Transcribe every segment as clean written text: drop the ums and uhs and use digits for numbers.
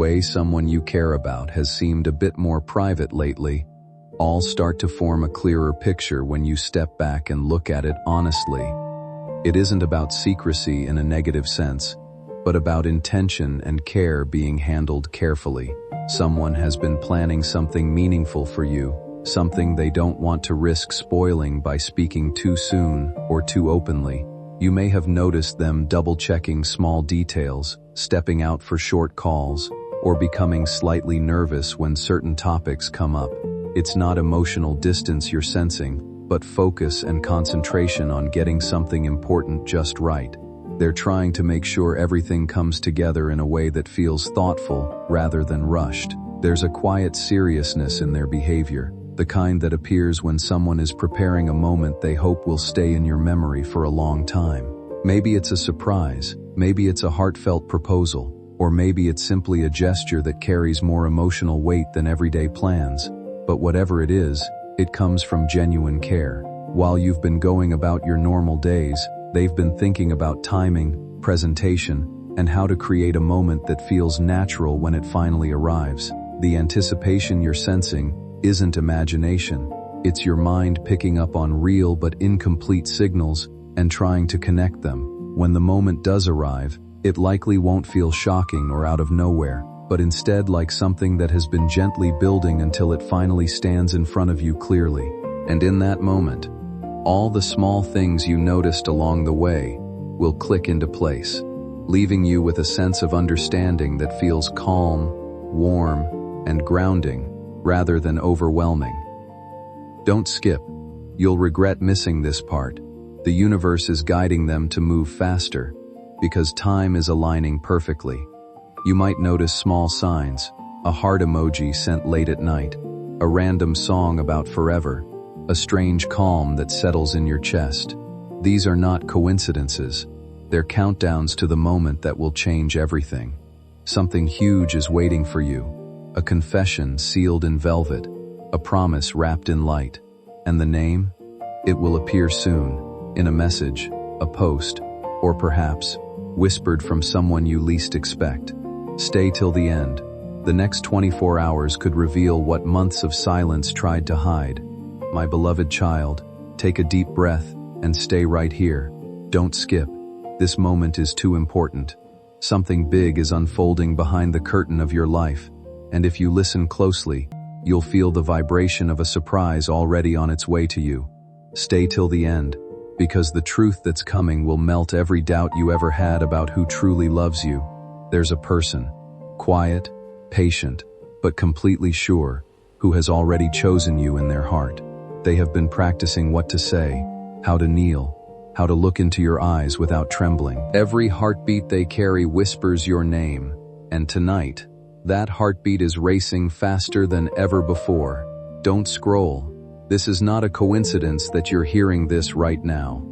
way someone you care about has seemed a bit more private lately, all start to form a clearer picture when you step back and look at it honestly. It isn't about secrecy in a negative sense, but about intention and care being handled carefully. Someone has been planning something meaningful for you, something they don't want to risk spoiling by speaking too soon or too openly. You may have noticed them double-checking small details, stepping out for short calls, or becoming slightly nervous when certain topics come up. It's not emotional distance you're sensing, but focus and concentration on getting something important just right. They're trying to make sure everything comes together in a way that feels thoughtful rather than rushed. There's a quiet seriousness in their behavior, the kind that appears when someone is preparing a moment they hope will stay in your memory for a long time. Maybe it's a surprise, maybe it's a heartfelt proposal, or maybe it's simply a gesture that carries more emotional weight than everyday plans. But whatever it is, it comes from genuine care. While you've been going about your normal days, they've been thinking about timing, presentation, and how to create a moment that feels natural when it finally arrives. The anticipation you're sensing isn't imagination. It's your mind picking up on real but incomplete signals and trying to connect them. When the moment does arrive, it likely won't feel shocking or out of nowhere, but instead like something that has been gently building until it finally stands in front of you clearly. And in that moment, all the small things you noticed along the way will click into place, leaving you with a sense of understanding that feels calm, warm, and grounding, rather than overwhelming. Don't skip. You'll regret missing this part. The universe is guiding them to move faster, because time is aligning perfectly. You might notice small signs, a heart emoji sent late at night, a random song about forever, a strange calm that settles in your chest. These are not coincidences. They're countdowns to the moment that will change everything. Something huge is waiting for you. A confession sealed in velvet, a promise wrapped in light. And the name? It will appear soon, in a message, a post, or perhaps whispered from someone you least expect. Stay till the end. The next 24 hours could reveal what months of silence tried to hide. My beloved child, take a deep breath and stay right here. Don't skip. This moment is too important. Something big is unfolding behind the curtain of your life. And if you listen closely, you'll feel the vibration of a surprise already on its way to you. Stay till the end, because the truth that's coming will melt every doubt you ever had about who truly loves you. There's a person, quiet, patient, but completely sure, who has already chosen you in their heart. They have been practicing what to say, how to kneel, how to look into your eyes without trembling. Every heartbeat they carry whispers your name, and tonight, that heartbeat is racing faster than ever before. Don't scroll. This is not a coincidence that you're hearing this right now.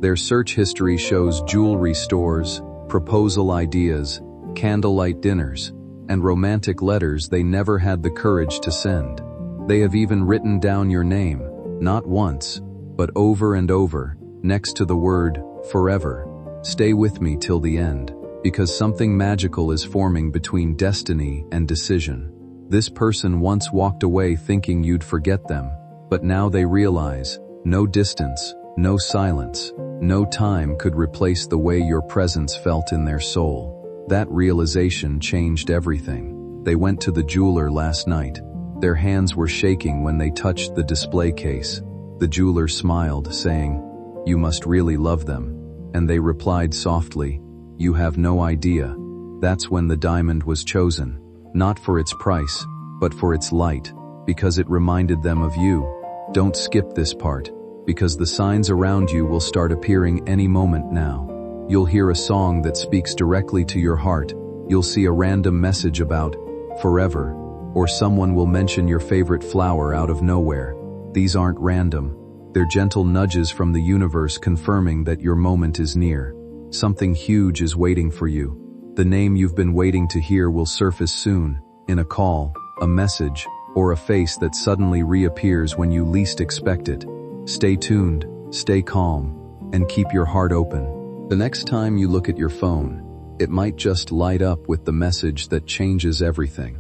Their search history shows jewelry stores, proposal ideas, candlelight dinners, and romantic letters they never had the courage to send. They have even written down your name, not once, but over and over, next to the word forever. Stay with me till the end, because something magical is forming between destiny and decision. This person once walked away thinking you'd forget them, but now they realize, no distance, no silence, no time could replace the way your presence felt in their soul. That realization changed everything. They went to the jeweler last night. Their hands were shaking when they touched the display case. The jeweler smiled, saying, "You must really love them." And they replied softly, "You have no idea." That's when the diamond was chosen, not for its price, but for its light, because it reminded them of you. Don't skip this part, because the signs around you will start appearing any moment now. You'll hear a song that speaks directly to your heart. You'll see a random message about forever, or someone will mention your favorite flower out of nowhere. These aren't random. They're gentle nudges from the universe confirming that your moment is near. Something huge is waiting for you. The name you've been waiting to hear will surface soon, in a call, a message, or a face that suddenly reappears when you least expect it. Stay tuned, stay calm, and keep your heart open. The next time you look at your phone, It might just light up with the message that changes everything.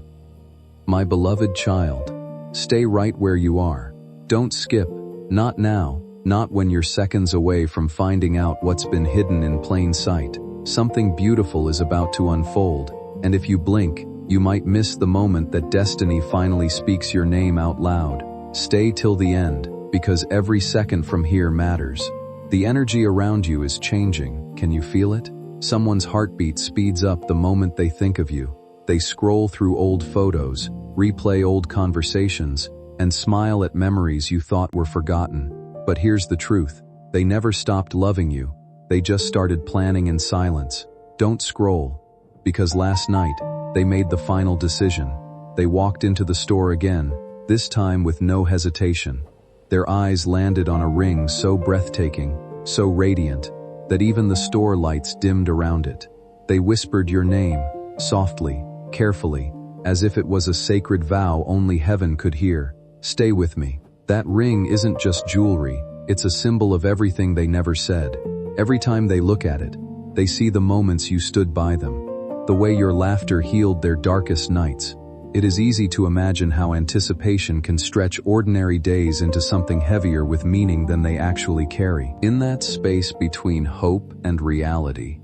My beloved child, stay right where you are. Don't skip, not now, not when you're seconds away from finding out what's been hidden in plain sight. Something beautiful is about to unfold, and if you blink, you might miss the moment that destiny finally speaks your name out loud. Stay till the end, because every second from here matters. The energy around you is changing. Can you feel it? Someone's heartbeat speeds up the moment they think of you. They scroll through old photos, replay old conversations, and smile at memories you thought were forgotten. But here's the truth. They never stopped loving you. They just started planning in silence. Don't scroll. Because last night, they made the final decision. They walked into the store again, this time with no hesitation. Their eyes landed on a ring so breathtaking, so radiant, that even the store lights dimmed around it. They whispered your name, softly, carefully, as if it was a sacred vow only heaven could hear. Stay with me. That ring isn't just jewelry, it's a symbol of everything they never said. Every time they look at it, they see the moments you stood by them, the way your laughter healed their darkest nights. It is easy to imagine how anticipation can stretch ordinary days into something heavier with meaning than they actually carry. In that space between hope and reality,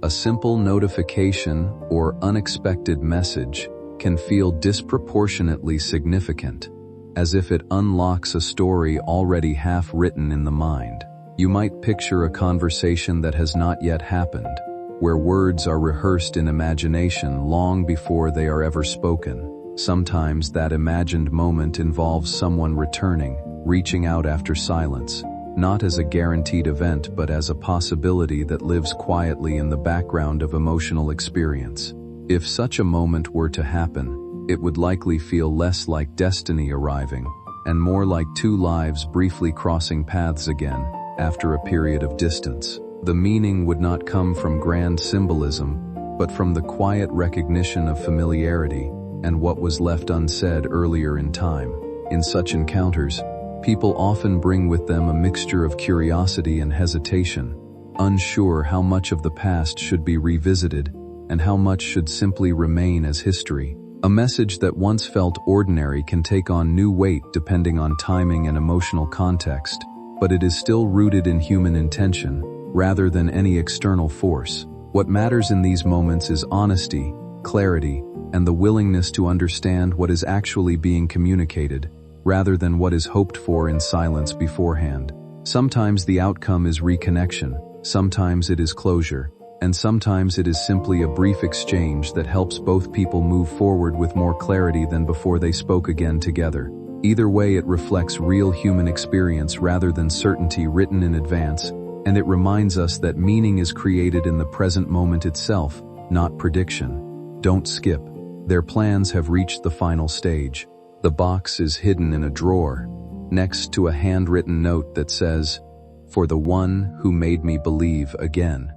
a simple notification or unexpected message can feel disproportionately significant, as if it unlocks a story already half written in the mind. You might picture a conversation that has not yet happened, where words are rehearsed in imagination long before they are ever spoken. Sometimes that imagined moment involves someone returning, reaching out after silence, not as a guaranteed event but as a possibility that lives quietly in the background of emotional experience. If such a moment were to happen, it would likely feel less like destiny arriving, and more like two lives briefly crossing paths again, after a period of distance. The meaning would not come from grand symbolism, but from the quiet recognition of familiarity and what was left unsaid earlier in time. In such encounters, people often bring with them a mixture of curiosity and hesitation, unsure how much of the past should be revisited and how much should simply remain as history. A message that once felt ordinary can take on new weight depending on timing and emotional context, but it is still rooted in human intention, rather than any external force. What matters in these moments is honesty, clarity, and the willingness to understand what is actually being communicated, rather than what is hoped for in silence beforehand. Sometimes the outcome is reconnection, sometimes it is closure, and sometimes it is simply a brief exchange that helps both people move forward with more clarity than before they spoke again together. Either way, it reflects real human experience rather than certainty written in advance, and it reminds us that meaning is created in the present moment itself, not prediction. Don't skip. Their plans have reached the final stage. The box is hidden in a drawer, next to a handwritten note that says, "For the one who made me believe again."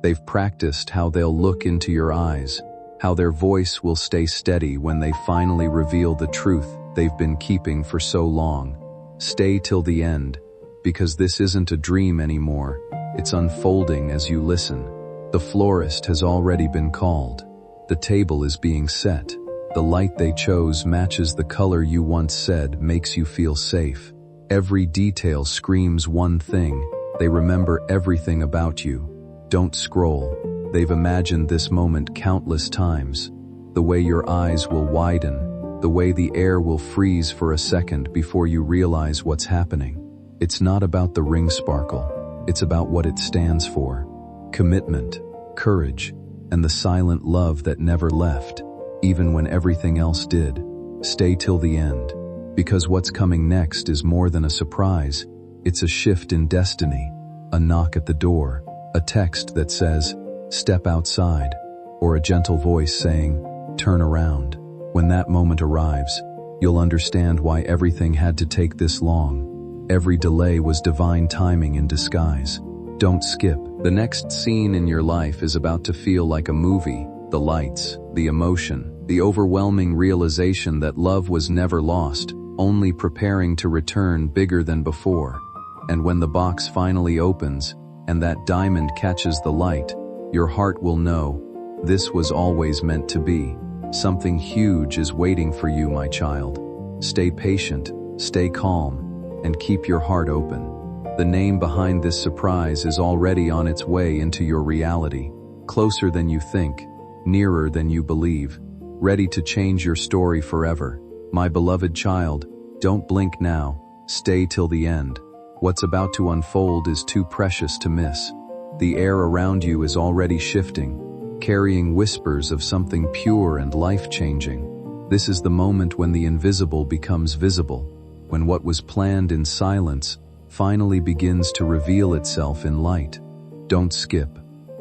They've practiced how they'll look into your eyes, how their voice will stay steady when they finally reveal the truth they've been keeping for so long. Stay till the end, because this isn't a dream anymore. It's unfolding as you listen. The florist has already been called. The table is being set. The light they chose matches the color you once said makes you feel safe. Every detail screams one thing. They remember everything about you. Don't scroll. They've imagined this moment countless times. The way your eyes will widen, the way the air will freeze for a second before you realize what's happening. It's not about the ring sparkle. It's about what it stands for. Commitment, courage, and the silent love that never left, even when everything else did. Stay till the end, because what's coming next is more than a surprise. It's a shift in destiny, a knock at the door, a text that says, "Step outside," or a gentle voice saying, "Turn around." When that moment arrives, you'll understand why everything had to take this long. Every delay was divine timing in disguise. Don't skip. The next scene in your life is about to feel like a movie. The lights, the emotion, the overwhelming realization that love was never lost, only preparing to return bigger than before. And when the box finally opens, and that diamond catches the light, Your heart will know this was always meant to be. Something huge is waiting for you, my child. Stay patient, stay calm, and keep your heart open. The name behind this surprise is already on its way into your reality, closer than you think, nearer than you believe, ready to change your story forever. My beloved child, don't blink now, stay till the end. What's about to unfold is too precious to miss. The air around you is already shifting, carrying whispers of something pure and life-changing. This is the moment when the invisible becomes visible, when what was planned in silence finally begins to reveal itself in light. Don't skip.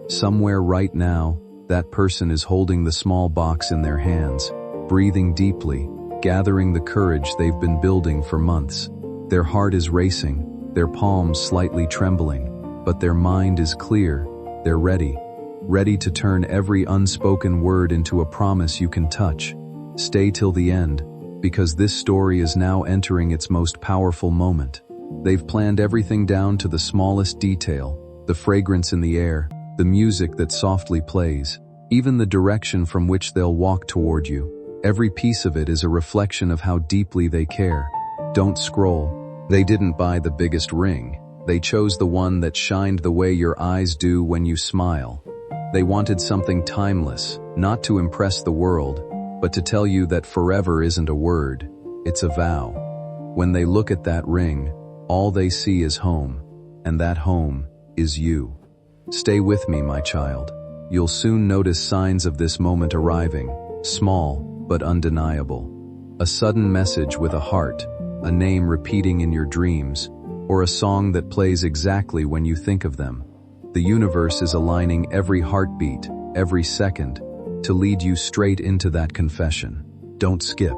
Somewhere right now, that person is holding the small box in their hands, breathing deeply, gathering the courage they've been building for months. Their heart is racing, their palms slightly trembling, but their mind is clear. They're ready to turn every unspoken word into a promise you can touch. Stay till the end, because this story is now entering its most powerful moment. They've planned everything down to the smallest detail, the fragrance in the air, the music that softly plays, even the direction from which they'll walk toward you. Every piece of it is a reflection of how deeply they care. Don't scroll. They didn't buy the biggest ring. They chose the one that shined the way your eyes do when you smile. They wanted something timeless, not to impress the world, but to tell you that forever isn't a word, it's a vow. When they look at that ring, all they see is home, and that home is you. Stay with me, my child. You'll soon notice signs of this moment arriving, small but undeniable. A sudden message with a heart, a name repeating in your dreams, or a song that plays exactly when you think of them. The universe is aligning every heartbeat, every second, to lead you straight into that confession. Don't skip,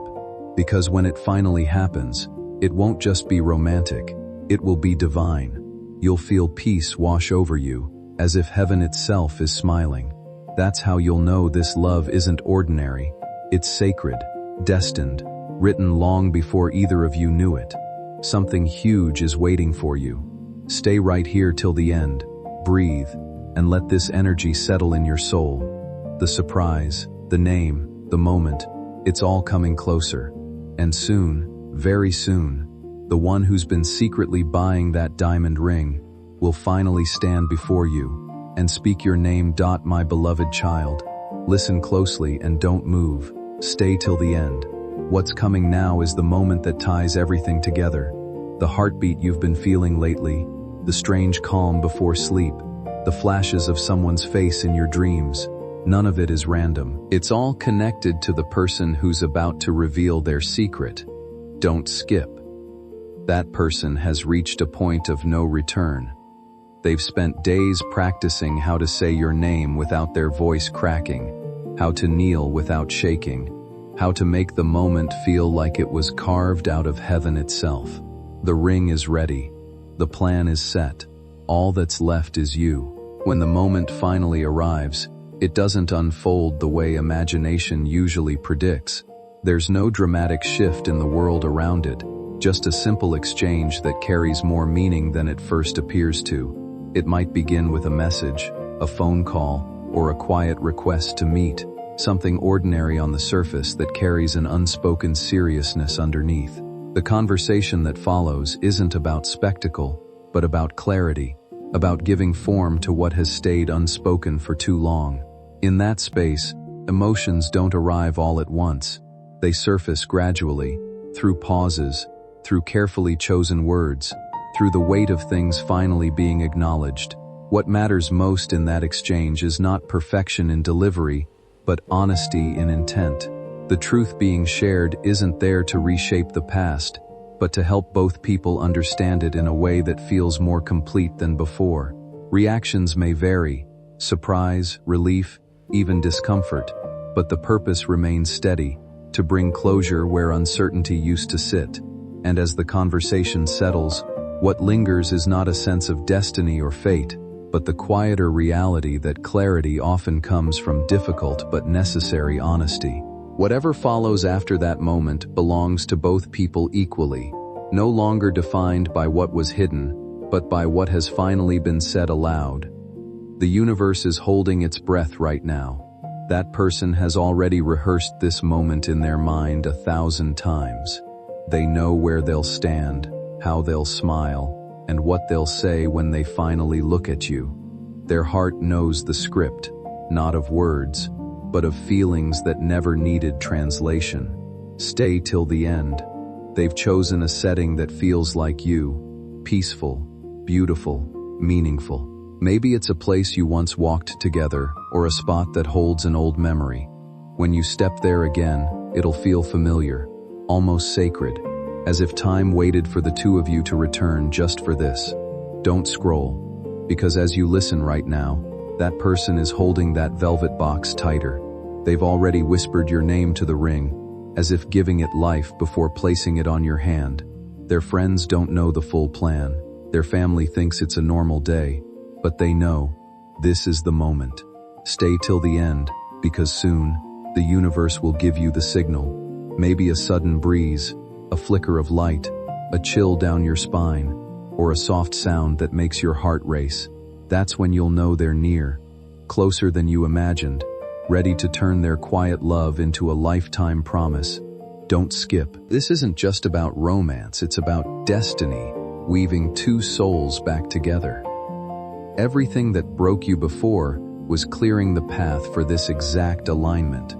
because when it finally happens, it won't just be romantic, it will be divine. You'll feel peace wash over you, as if heaven itself is smiling. That's how you'll know this love isn't ordinary. It's sacred, destined, written long before either of you knew it. Something huge is waiting for you. Stay right here till the end, breathe, and let this energy settle in your soul. The surprise, the name, the moment, it's all coming closer. And soon, very soon, the one who's been secretly buying that diamond ring will finally stand before you and speak your name. My beloved child, listen closely and don't move. Stay till the end. What's coming now is the moment that ties everything together. The heartbeat you've been feeling lately, the strange calm before sleep, the flashes of someone's face in your dreams. None of it is random. It's all connected to the person who's about to reveal their secret. Don't skip. That person has reached a point of no return. They've spent days practicing how to say your name without their voice cracking, how to kneel without shaking, how to make the moment feel like it was carved out of heaven itself. The ring is ready. The plan is set. All that's left is you. When the moment finally arrives, it doesn't unfold the way imagination usually predicts. There's no dramatic shift in the world around it, just a simple exchange that carries more meaning than it first appears to. It might begin with a message, a phone call, or a quiet request to meet, something ordinary on the surface that carries an unspoken seriousness underneath. The conversation that follows isn't about spectacle, but about clarity, about giving form to what has stayed unspoken for too long. In that space, emotions don't arrive all at once. They surface gradually, through pauses, through carefully chosen words, through the weight of things finally being acknowledged. What matters most in that exchange is not perfection in delivery, but honesty in intent. The truth being shared isn't there to reshape the past, but to help both people understand it in a way that feels more complete than before. Reactions may vary, surprise, relief, even discomfort, but the purpose remains steady, to bring closure where uncertainty used to sit. And as the conversation settles, what lingers is not a sense of destiny or fate, but the quieter reality that clarity often comes from difficult but necessary honesty. Whatever follows after that moment belongs to both people equally, no longer defined by what was hidden, but by what has finally been said aloud. The universe is holding its breath right now. That person has already rehearsed this moment in their mind 1,000 times. They know where they'll stand, how they'll smile, and what they'll say when they finally look at you. Their heart knows the script, not of words, but of feelings that never needed translation. Stay till the end. They've chosen a setting that feels like you, peaceful, beautiful, meaningful. Maybe it's a place you once walked together, or a spot that holds an old memory. When you step there again, it'll feel familiar, almost sacred, as if time waited for the two of you to return just for this. Don't scroll, because as you listen right now, that person is holding that velvet box tighter. They've already whispered your name to the ring, as if giving it life before placing it on your hand. Their friends don't know the full plan. Their family thinks it's a normal day. But they know, this is the moment. Stay till the end, because soon, the universe will give you the signal. Maybe a sudden breeze, a flicker of light, a chill down your spine, or a soft sound that makes your heart race. That's when you'll know they're near, closer than you imagined, ready to turn their quiet love into a lifetime promise. Don't skip. This isn't just about romance, it's about destiny, weaving two souls back together. Everything that broke you before was clearing the path for this exact alignment.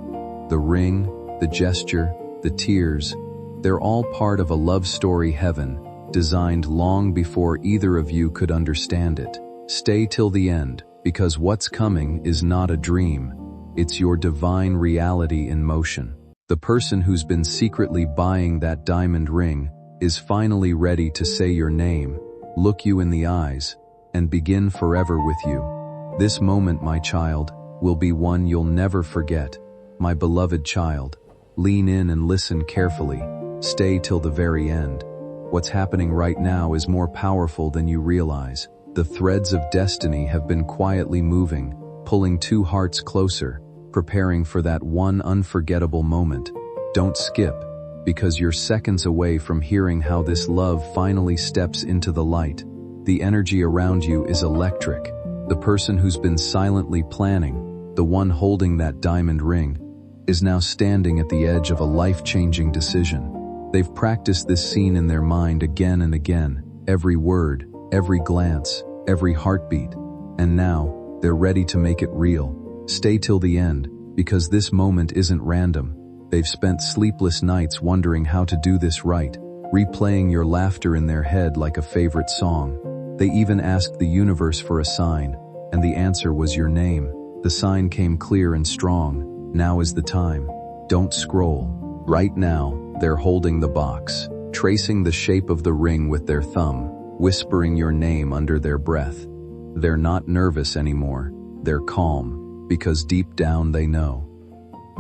The ring, the gesture, the tears, they're all part of a love story heaven, designed long before either of you could understand it. Stay till the end, because what's coming is not a dream. It's your divine reality in motion. The person who's been secretly buying that diamond ring is finally ready to say your name, look you in the eyes, and begin forever with you. This moment, my child, will be one you'll never forget. My beloved child, lean in and listen carefully. Stay till the very end. What's happening right now is more powerful than you realize. The threads of destiny have been quietly moving, pulling two hearts closer, preparing for that one unforgettable moment. Don't skip, because you're seconds away from hearing how this love finally steps into the light. The energy around you is electric. The person who's been silently planning, the one holding that diamond ring, is now standing at the edge of a life-changing decision. They've practiced this scene in their mind again and again, every word, every glance, every heartbeat, and now they're ready to make it real. Stay till the end, because this moment isn't random. They've spent sleepless nights wondering how to do this right, replaying your laughter in their head like a favorite song. They even asked the universe for a sign, and the answer was your name. The sign came clear and strong. Now is the time. Don't scroll. Right now, they're holding the box, tracing the shape of the ring with their thumb, whispering your name under their breath. They're not nervous anymore. They're calm, because deep down they know.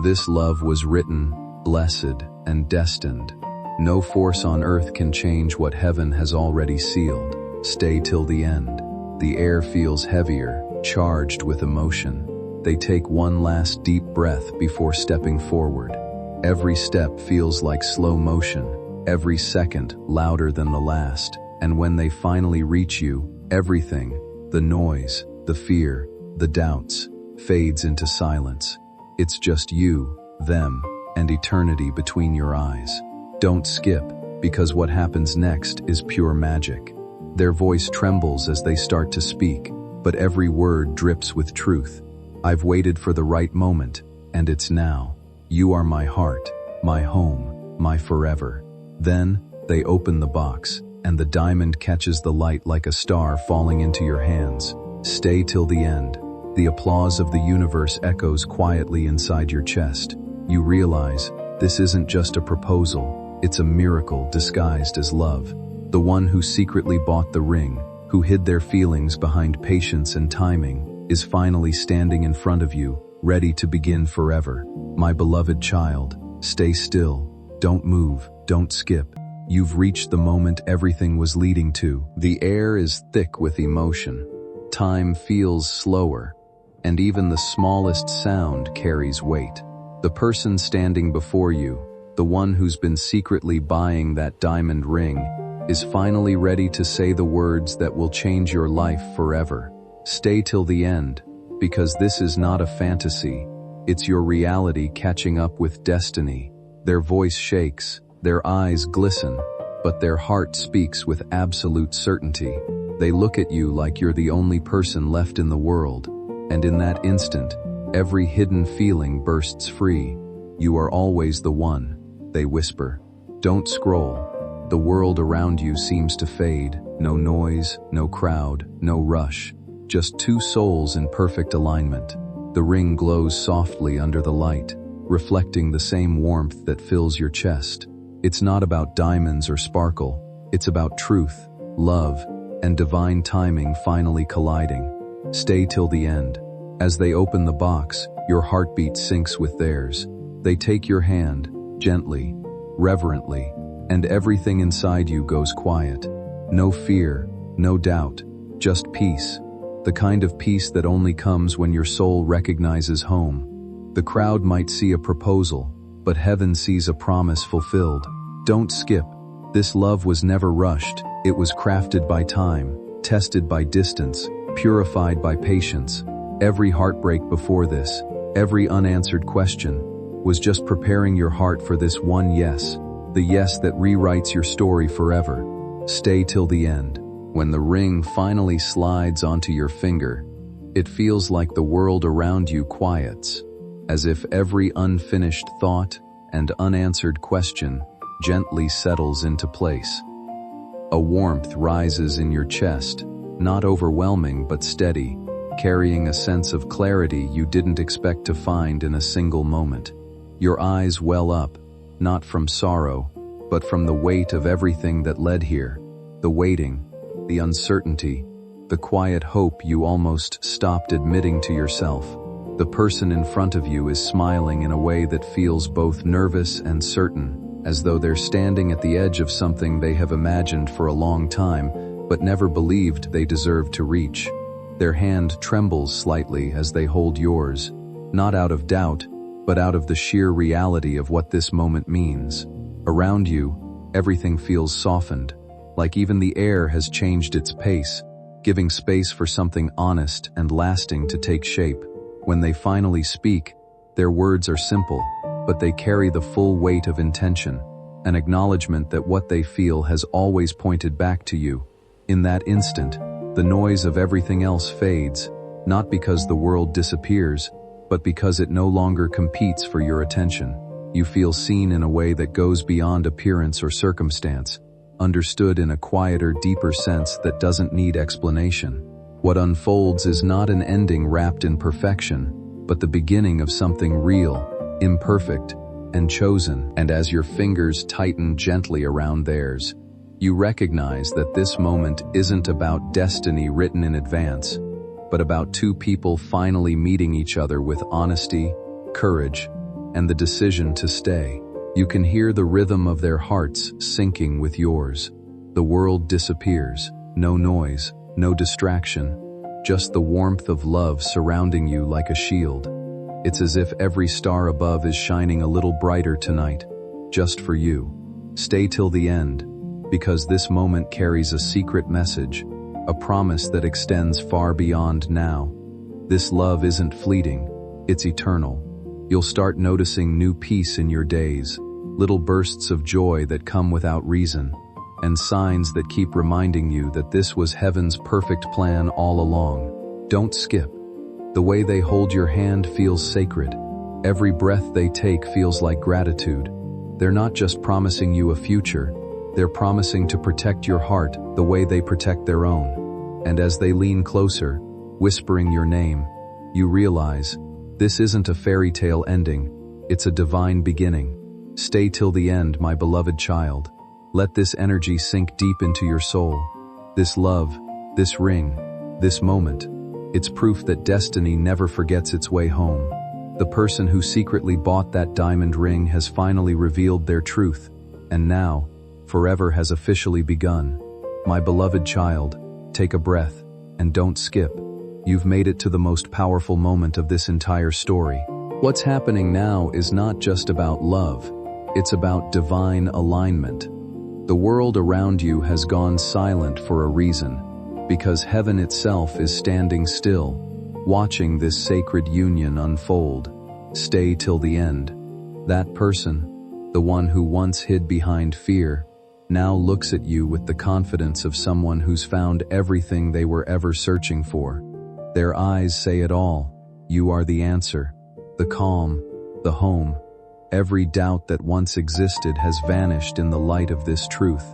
This love was written, blessed, and destined. No force on earth can change what heaven has already sealed. Stay till the end. The air feels heavier, charged with emotion. They take one last deep breath before stepping forward. Every step feels like slow motion, every second louder than the last. And when they finally reach you, everything, the noise, the fear, the doubts, fades into silence. It's just you, them, and eternity between your eyes. Don't skip, because what happens next is pure magic. Their voice trembles as they start to speak, but every word drips with truth. I've waited for the right moment, and it's now. You are my heart, my home, my forever. Then, they open the box, and the diamond catches the light like a star falling into your hands. Stay till the end. The applause of the universe echoes quietly inside your chest. You realize, this isn't just a proposal, it's a miracle disguised as love. The one who secretly bought the ring, who hid their feelings behind patience and timing, is finally standing in front of you, ready to begin forever. My beloved child, stay still. Don't move, don't skip. You've reached the moment everything was leading to. The air is thick with emotion. Time feels slower, and even the smallest sound carries weight. The person standing before you, the one who's been secretly buying that diamond ring, is finally ready to say the words that will change your life forever. Stay till the end, because this is not a fantasy. It's your reality catching up with destiny. Their voice shakes, their eyes glisten, but their heart speaks with absolute certainty. They look at you like you're the only person left in the world, and in that instant, every hidden feeling bursts free. You are always the one, they whisper. Don't scroll. The world around you seems to fade. No noise, no crowd, no rush. Just two souls in perfect alignment. The ring glows softly under the light, reflecting the same warmth that fills your chest. It's not about diamonds or sparkle. It's about truth, love, and divine timing finally colliding. Stay till the end. As they open the box, your heartbeat syncs with theirs. They take your hand, gently, reverently, and everything inside you goes quiet. No fear, no doubt, just peace. The kind of peace that only comes when your soul recognizes home. The crowd might see a proposal, but heaven sees a promise fulfilled. Don't skip. This love was never rushed. It was crafted by time, tested by distance, purified by patience. Every heartbreak before this, every unanswered question, was just preparing your heart for this one yes. The yes that rewrites your story forever. Stay till the end. When the ring finally slides onto your finger, it feels like the world around you quiets, as if every unfinished thought and unanswered question gently settles into place. A warmth rises in your chest, not overwhelming but steady, carrying a sense of clarity you didn't expect to find in a single moment. Your eyes well up, not from sorrow, but from the weight of everything that led here. The waiting, the uncertainty, the quiet hope you almost stopped admitting to yourself. The person in front of you is smiling in a way that feels both nervous and certain, as though they're standing at the edge of something they have imagined for a long time, but never believed they deserved to reach. Their hand trembles slightly as they hold yours, not out of doubt, but out of the sheer reality of what this moment means. Around you, everything feels softened, like even the air has changed its pace, giving space for something honest and lasting to take shape. When they finally speak, their words are simple, but they carry the full weight of intention, an acknowledgement that what they feel has always pointed back to you. In that instant, the noise of everything else fades, not because the world disappears, but because it no longer competes for your attention. You feel seen in a way that goes beyond appearance or circumstance, understood in a quieter, deeper sense that doesn't need explanation. What unfolds is not an ending wrapped in perfection, but the beginning of something real, imperfect, and chosen. And as your fingers tighten gently around theirs, you recognize that this moment isn't about destiny written in advance, but about two people finally meeting each other with honesty, courage, and the decision to stay. You can hear the rhythm of their hearts syncing with yours. The world disappears, no noise, no distraction, just the warmth of love surrounding you like a shield. It's as if every star above is shining a little brighter tonight, just for you. Stay till the end, because this moment carries a secret message, a promise that extends far beyond now. This love isn't fleeting, it's eternal. You'll start noticing new peace in your days, little bursts of joy that come without reason, and signs that keep reminding you that this was heaven's perfect plan all along. Don't skip. The way they hold your hand feels sacred. Every breath they take feels like gratitude. They're not just promising you a future, they're promising to protect your heart the way they protect their own. And as they lean closer, whispering your name, you realize this isn't a fairy tale ending, it's a divine beginning. Stay till the end, my beloved child. Let this energy sink deep into your soul. This love, this ring, this moment, it's proof that destiny never forgets its way home. The person who secretly bought that diamond ring has finally revealed their truth, and now, forever has officially begun. My beloved child, take a breath, and don't skip. You've made it to the most powerful moment of this entire story. What's happening now is not just about love, it's about divine alignment. The world around you has gone silent for a reason, because heaven itself is standing still, watching this sacred union unfold. Stay till the end. That person, the one who once hid behind fear, now looks at you with the confidence of someone who's found everything they were ever searching for. Their eyes say it all. You are the answer, the calm, the home. Every doubt that once existed has vanished in the light of this truth.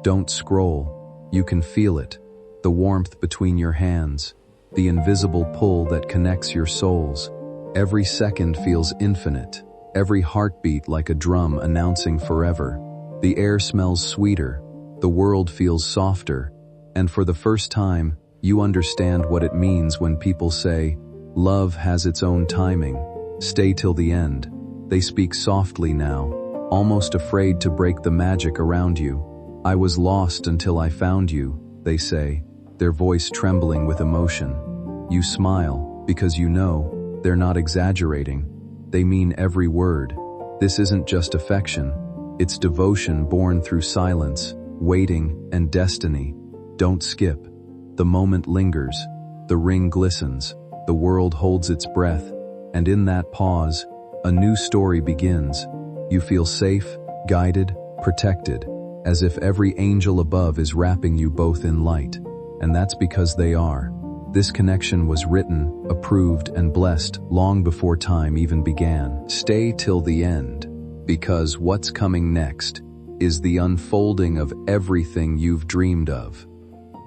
Don't scroll. You can feel it. The warmth between your hands, the invisible pull that connects your souls. Every second feels infinite, every heartbeat like a drum announcing forever. The air smells sweeter, the world feels softer, and for the first time, you understand what it means when people say, love has its own timing. Stay till the end. They speak softly now, almost afraid to break the magic around you. I was lost until I found you, they say, their voice trembling with emotion. You smile, because you know, they're not exaggerating. They mean every word. This isn't just affection. It's devotion born through silence, waiting, and destiny. Don't skip. The moment lingers. The ring glistens. The world holds its breath. And in that pause, a new story begins. You feel safe, guided, protected, as if every angel above is wrapping you both in light. And that's because they are. This connection was written, approved, and blessed long before time even began. Stay till the end, because what's coming next is the unfolding of everything you've dreamed of.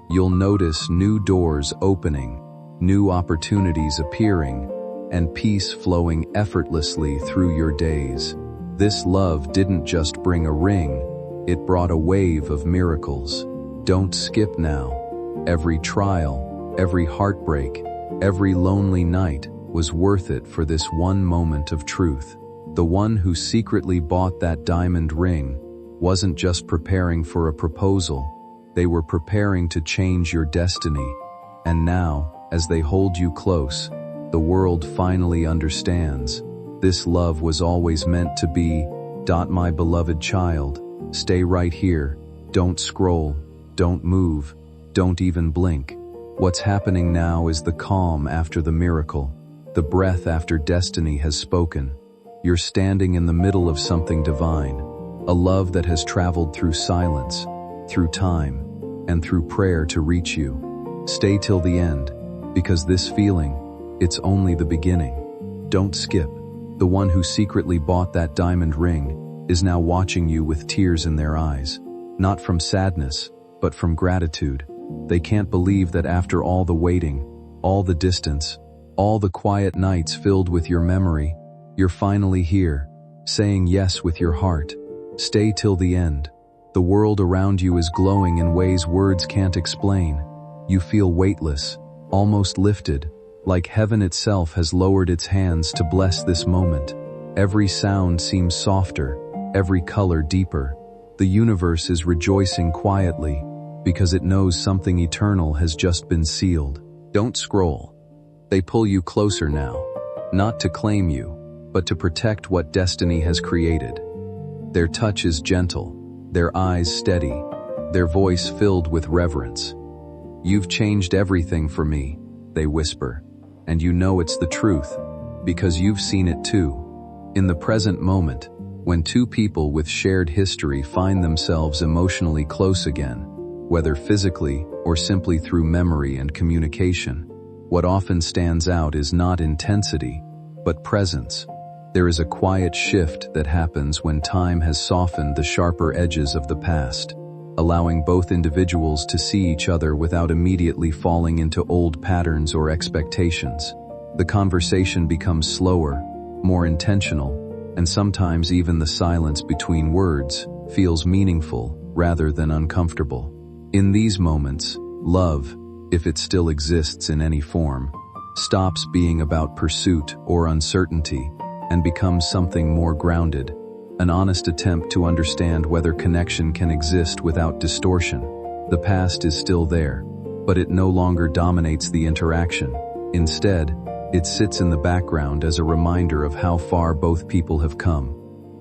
You'll notice new doors opening, new opportunities appearing, and peace flowing effortlessly through your days. This love didn't just bring a ring, it brought a wave of miracles. Don't skip now. Every trial, every heartbreak, every lonely night was worth it for this one moment of truth. The one who secretly bought that diamond ring wasn't just preparing for a proposal, they were preparing to change your destiny. And now, as they hold you close, the world finally understands. This love was always meant to be. My beloved child, stay right here. Don't scroll. Don't move. Don't even blink. What's happening now is the calm after the miracle, the breath after destiny has spoken. You're standing in the middle of something divine, a love that has traveled through silence, through time, and through prayer to reach you. Stay till the end, because this feeling, it's only the beginning. Don't skip. The one who secretly bought that diamond ring is now watching you with tears in their eyes, not from sadness, but from gratitude. They can't believe that after all the waiting, all the distance, all the quiet nights filled with your memory, you're finally here, saying yes with your heart. Stay till the end. The world around you is glowing in ways words can't explain. You feel weightless, almost lifted, like heaven itself has lowered its hands to bless this moment. Every sound seems softer, every color deeper. The universe is rejoicing quietly, because it knows something eternal has just been sealed. Don't scroll. They pull you closer now, not to claim you, but to protect what destiny has created. Their touch is gentle, their eyes steady, their voice filled with reverence. You've changed everything for me, they whisper, and you know it's the truth, because you've seen it too. In the present moment, when two people with shared history find themselves emotionally close again, whether physically or simply through memory and communication, what often stands out is not intensity, but presence. There is a quiet shift that happens when time has softened the sharper edges of the past, allowing both individuals to see each other without immediately falling into old patterns or expectations. The conversation becomes slower, more intentional, and sometimes even the silence between words feels meaningful rather than uncomfortable. In these moments, love, if it still exists in any form, stops being about pursuit or uncertainty and becomes something more grounded, an honest attempt to understand whether connection can exist without distortion. The past is still there, but it no longer dominates the interaction. Instead, it sits in the background as a reminder of how far both people have come.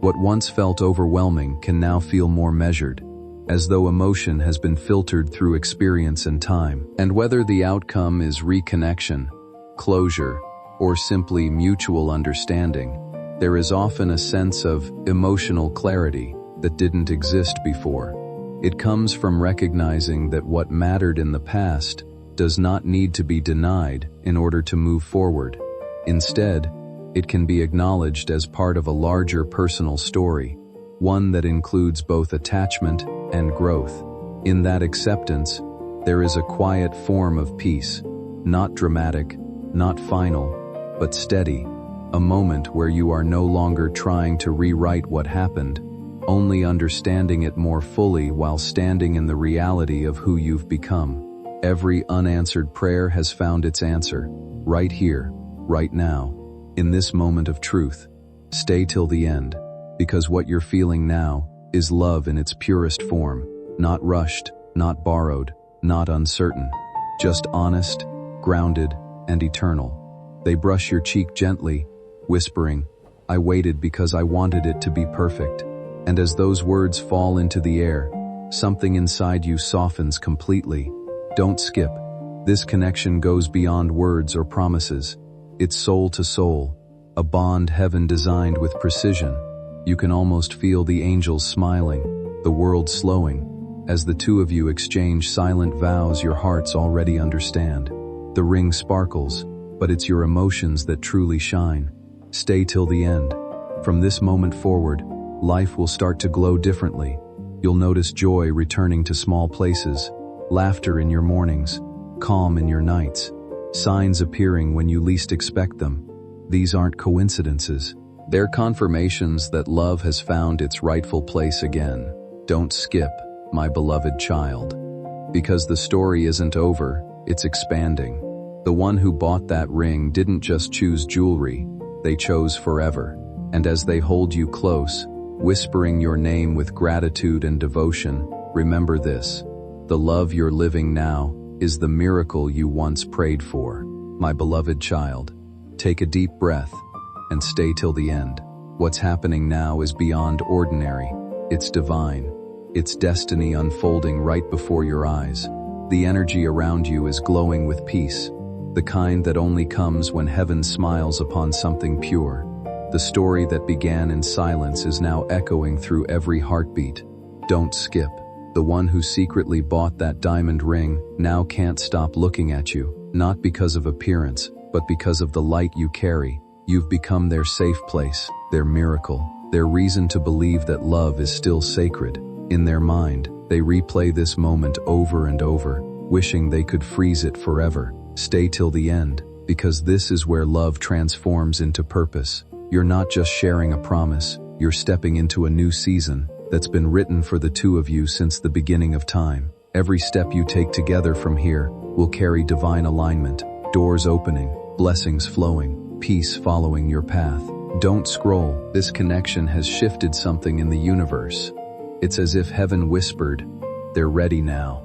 What once felt overwhelming can now feel more measured, as though emotion has been filtered through experience and time. And whether the outcome is reconnection, closure, or simply mutual understanding, there is often a sense of emotional clarity that didn't exist before. It comes from recognizing that what mattered in the past does not need to be denied in order to move forward. Instead, it can be acknowledged as part of a larger personal story, one that includes both attachment and growth. In that acceptance, there is a quiet form of peace, not dramatic, not final, but steady, a moment where you are no longer trying to rewrite what happened, only understanding it more fully while standing in the reality of who you've become. Every unanswered prayer has found its answer, right here, right now, in this moment of truth. Stay till the end, because what you're feeling now is love in its purest form, not rushed, not borrowed, not uncertain, just honest, grounded, and eternal. They brush your cheek gently, whispering, "I waited because I wanted it to be perfect." And as those words fall into the air, something inside you softens completely. Don't skip. This connection goes beyond words or promises. It's soul to soul, a bond heaven designed with precision. You can almost feel the angels smiling, the world slowing, as the two of you exchange silent vows your hearts already understand. The ring sparkles, but it's your emotions that truly shine. Stay till the end. From this moment forward, life will start to glow differently. You'll notice joy returning to small places, laughter in your mornings, calm in your nights, signs appearing when you least expect them. These aren't coincidences. They're confirmations that love has found its rightful place again. Don't skip, my beloved child. Because the story isn't over, it's expanding. The one who bought that ring didn't just choose jewelry, they chose forever. And as they hold you close, whispering your name with gratitude and devotion, remember this: the love you're living now is the miracle you once prayed for. My beloved child, take a deep breath and stay till the end. What's happening now is beyond ordinary. It's divine. It's destiny unfolding right before your eyes. The energy around you is glowing with peace, the kind that only comes when heaven smiles upon something pure. The story that began in silence is now echoing through every heartbeat. Don't skip. The one who secretly bought that diamond ring now can't stop looking at you, not because of appearance, but because of the light you carry. You've become their safe place, their miracle, their reason to believe that love is still sacred. In their mind, they replay this moment over and over, wishing they could freeze it forever. Stay till the end, because this is where love transforms into purpose. You're not just sharing a promise, you're stepping into a new season that's been written for the two of you since the beginning of time. Every step you take together from here will carry divine alignment, doors opening, blessings flowing, peace following your path. Don't scroll. This connection has shifted something in the universe. It's as if heaven whispered, "They're ready now."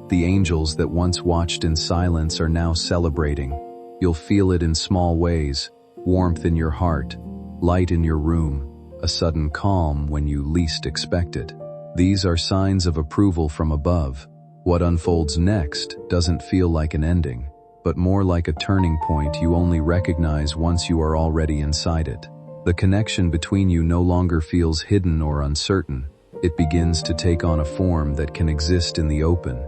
The angels that once watched in silence are now celebrating. You'll feel it in small ways: warmth in your heart, light in your room, a sudden calm when you least expect it. These are signs of approval from above. What unfolds next doesn't feel like an ending, but more like a turning point you only recognize once you are already inside it. The connection between you no longer feels hidden or uncertain. It begins to take on a form that can exist in the open,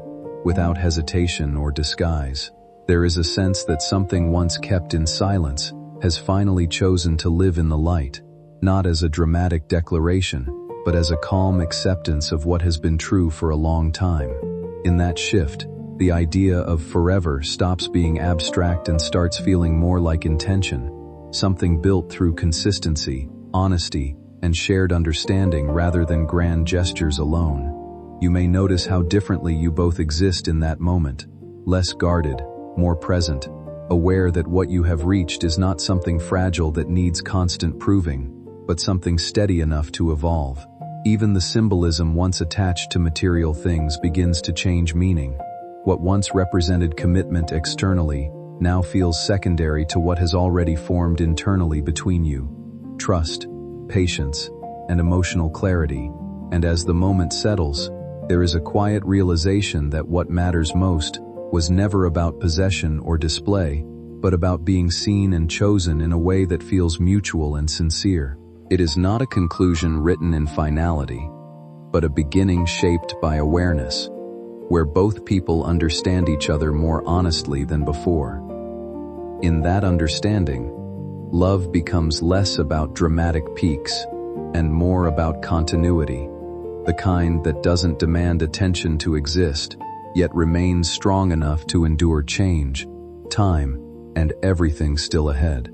without hesitation or disguise. There is a sense that something once kept in silence has finally chosen to live in the light, not as a dramatic declaration, but as a calm acceptance of what has been true for a long time. In that shift, the idea of forever stops being abstract and starts feeling more like intention, something built through consistency, honesty, and shared understanding rather than grand gestures alone. You may notice how differently you both exist in that moment, less guarded, more present, aware that what you have reached is not something fragile that needs constant proving, but something steady enough to evolve. Even the symbolism once attached to material things begins to change meaning. What once represented commitment externally now feels secondary to what has already formed internally between you. Trust, patience, and emotional clarity. And as the moment settles, there is a quiet realization that what matters most was never about possession or display, but about being seen and chosen in a way that feels mutual and sincere. It is not a conclusion written in finality, but a beginning shaped by awareness, where both people understand each other more honestly than before. In that understanding, love becomes less about dramatic peaks and more about continuity, the kind that doesn't demand attention to exist, yet remains strong enough to endure change, time, and everything still ahead.